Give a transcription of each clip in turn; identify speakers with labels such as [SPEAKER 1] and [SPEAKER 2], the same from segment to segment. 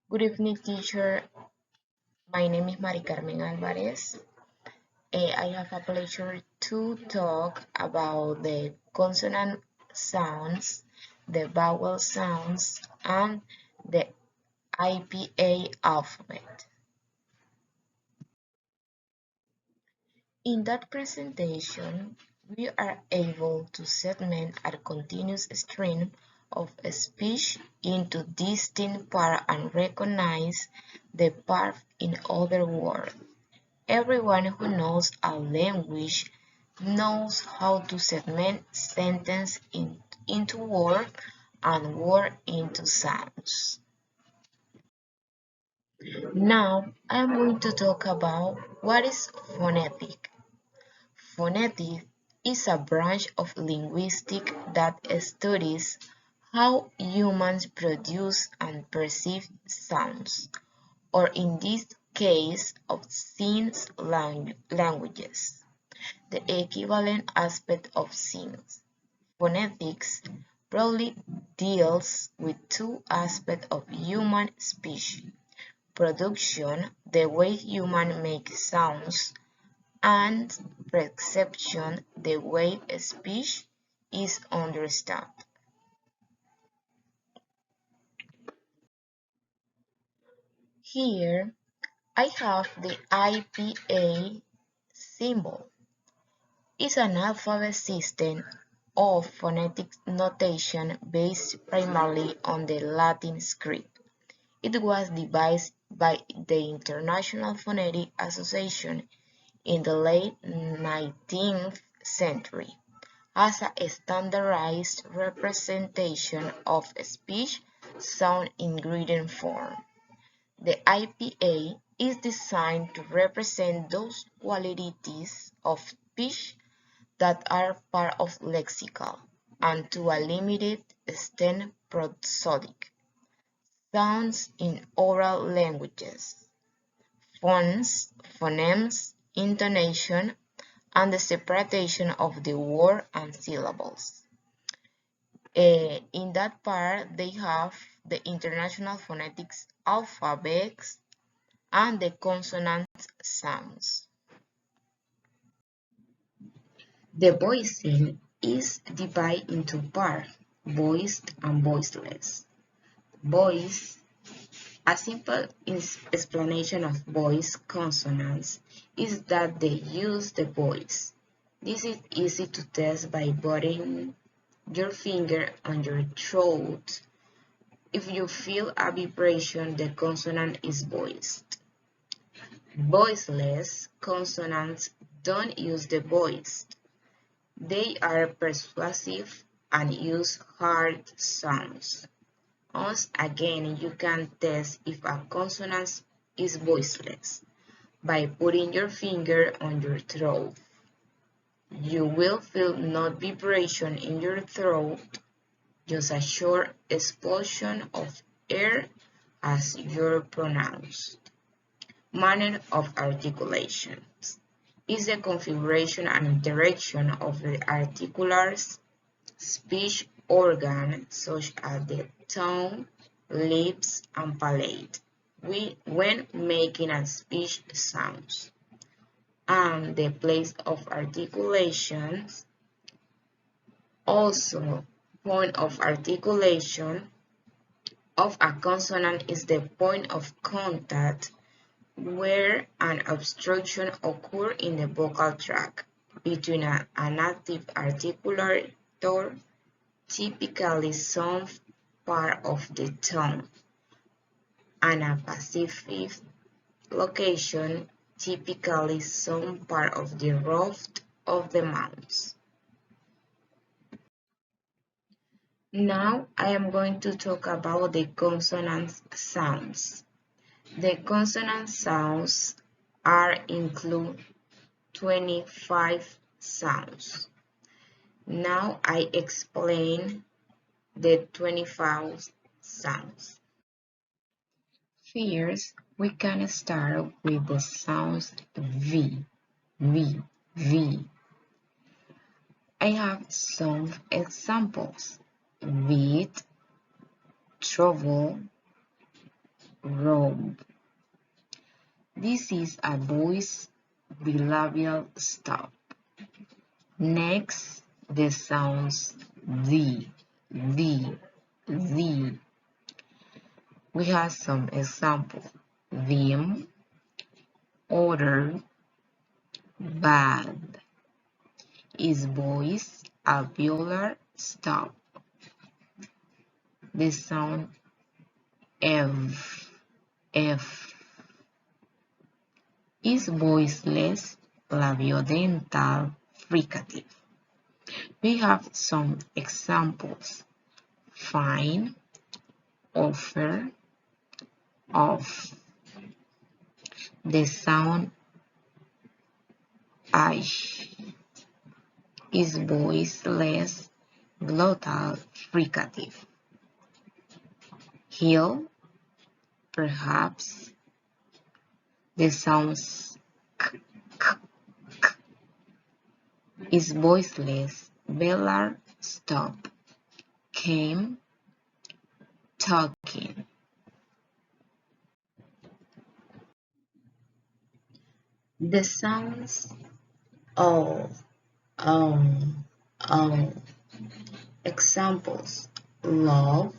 [SPEAKER 1] Good evening, teacher. My name is Carmen Alvarez. I have a pleasure to talk about the consonant sounds, the vowel sounds, and the IPA alphabet. In that presentation, we are able to segment a continuous stream of speech into distinct parts and recognize the part in other words. Everyone who knows a language knows how to segment sentence into word and word into sounds. Now I am going to talk about what is phonetic. Phonetics is a branch of linguistics that studies how humans produce and perceive sounds, or in this case, obscene languages, the equivalent aspect of science. Phonetics broadly deals with two aspects of human speech: production, the way humans make sounds, and perception, the way speech is understood. Here I have the IPA symbol. It's an alphabet system of phonetic notation based primarily on the Latin script. It was devised by the International Phonetic Association in the late 19th century as a standardized representation of speech sound in written form. The IPA is designed to represent those qualities of speech that are part of lexical, and to a limited extent prosodic, sounds in oral languages, phones, phonemes, intonation, and the separation of the word and syllables. In that part, they have the International Phonetics alphabets and the consonant sounds. The voicing is divided into parts, voiced and voiceless. Voice, a simple explanation of voice consonants is that they use the voice. This is easy to test by putting your finger on your throat. If you feel a vibration, the consonant is voiced. Voiceless consonants don't use the voice. They are persuasive and use hard sounds. Once again, you can test if a consonant is voiceless by putting your finger on your throat. You will feel no vibration in your throat, just a short explosion of air as you pronounce. Manner of articulations is the configuration and interaction of the articular speech organs such as the tongue, lips, and palate when making a speech sounds. And the place of articulations, also point of articulation of a consonant is the point of contact where an obstruction occurs in the vocal tract between an active articulator, typically some part of the tongue, and a passive location, typically some part of the roof of the mouth. Now I am going to talk about the consonant sounds. The consonant sounds include 25 sounds. Now I explain the 25 sounds. First, we can start with the sounds V, V, V. I have some examples: with, trouble, robe. This is a voice bilabial stop. Next, the sounds the. We have some examples. Them, order, bad. Is voice alveolar stop. The sound F is voiceless labiodental fricative. We have some examples. Fine, offer, off. The sound H is voiceless glottal fricative. Hill, perhaps. The sounds k, k, k is voiceless velar stop. Came, talking. The sounds O, O. Examples: love,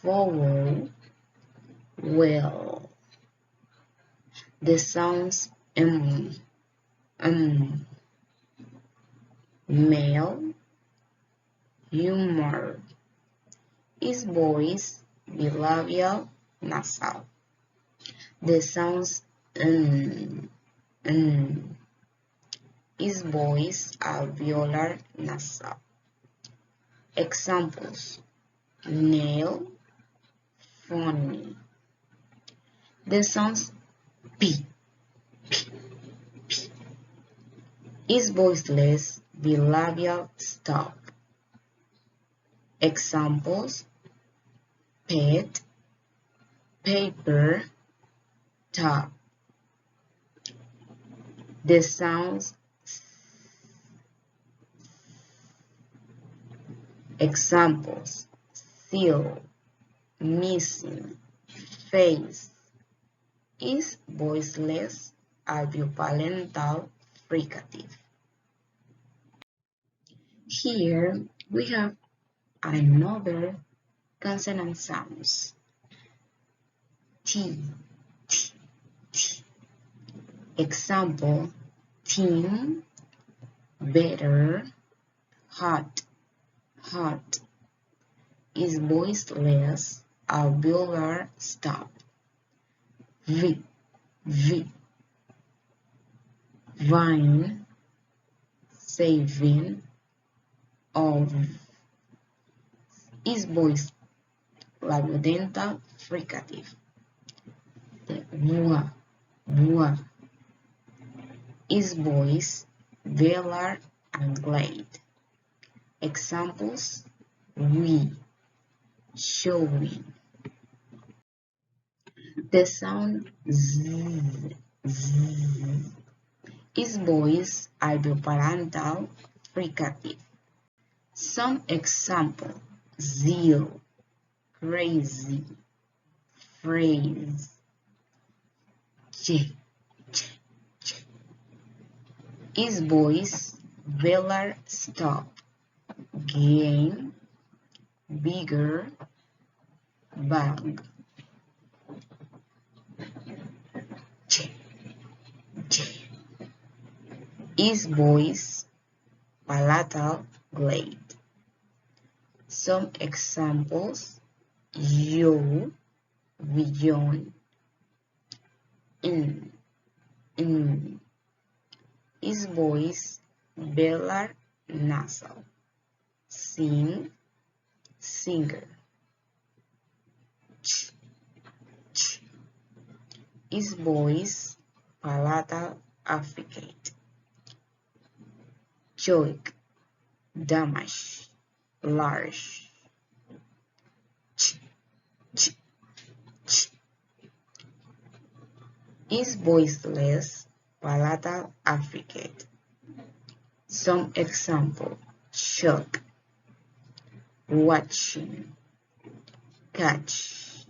[SPEAKER 1] forward, well. The sounds male, humor. Is voice bilabial nasal. The sounds is voice alveolar nasal. Examples: nail, funny. The sounds P is voiceless bilabial stop. Examples: pet, paper, top. The sounds examples: seal, missing, face. Is voiceless alveoparental fricative. Here we have another consonant sounds. T, T, T. Example: team, better, hot, hot. Is voiceless alveolar stop. V, V. Vine, saving, of. Is voice labiodental fricative. The wa is voice velar and glade. Examples: we, showing. The sound z, z is voice alveoparental fricative. Some example: zeal, crazy, phrase. J, j, j is voice velar stop. Game, bigger, bag. J, j is voice palatal glade. Some examples: you, beyond, in is voice velar nasal. Sing, singer. Ch, ch is voice palatal affricate. Choic, damage, large. Ch, ch, ch is voiceless palatal affricate. Some example: shock, watching, catch.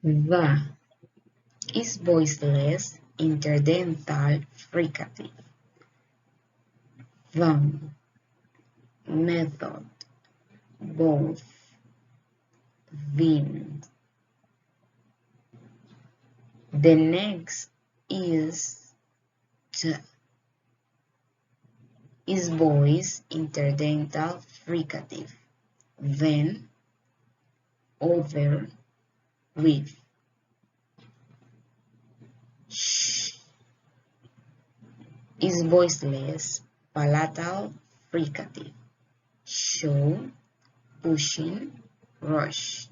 [SPEAKER 1] The is voiceless interdental fricative. Them, method, both, them. The next t, is voice interdental fricative. Then, over, with. Sh is voiceless palatal fricative. Show, pushing, rush.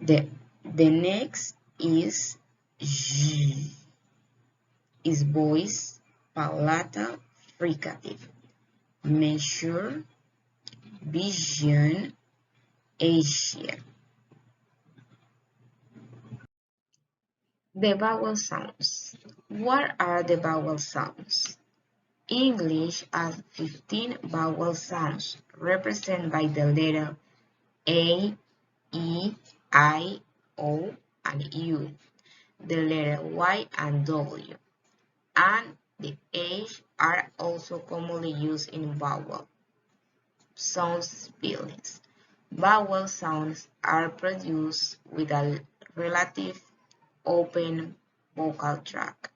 [SPEAKER 1] The next is j, is voice palatal fricative. Measure, vision, Asia. The vowel sounds. What are the vowel sounds? English has 15 vowel sounds represented by the letter A, E, I, O, and U, the letter Y and W, and the H are also commonly used in vowel sound spellings. Vowel sounds are produced with a relative open vocal tract.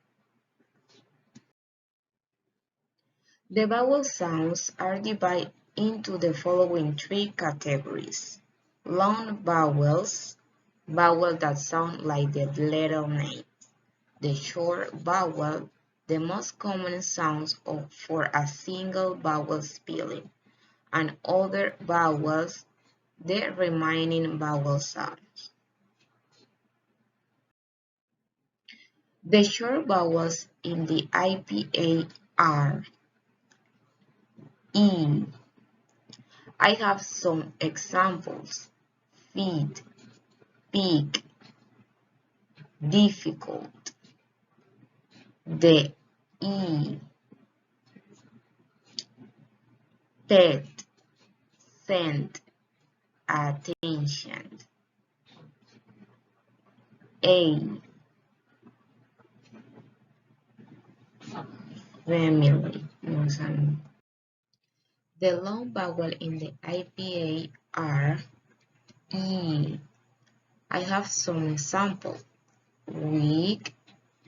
[SPEAKER 1] The vowel sounds are divided into the following three categories. Long vowels, vowels that sound like the letter name. The short vowel, the most common sounds for a single vowel spelling, and other vowels, the remaining vowel sounds. The short vowels in the IPA are E. I have some examples. Feed, pig, difficult. The E. Pet, send, attention. A. Family. The long vowel in the IPA are E. I have some example. Weak,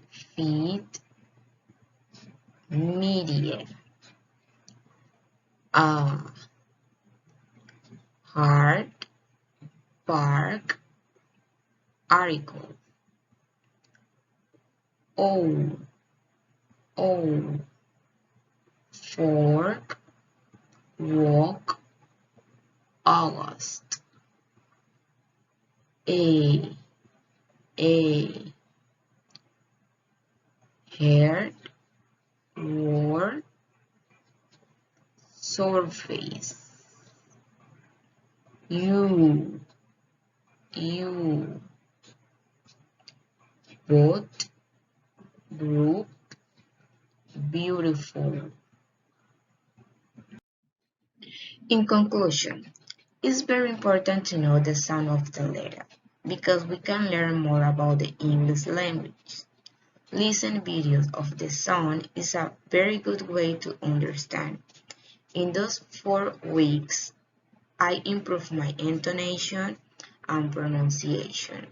[SPEAKER 1] feet, media. Hard, park, article. O, O, fork, walk, August. A, hair, word, surface. You, boat, group, beautiful. In conclusion, it's very important to know the sound of the letter because we can learn more about the English language. Listen videos of the sound is a very good way to understand. In those 4 weeks, I improved my intonation and pronunciation.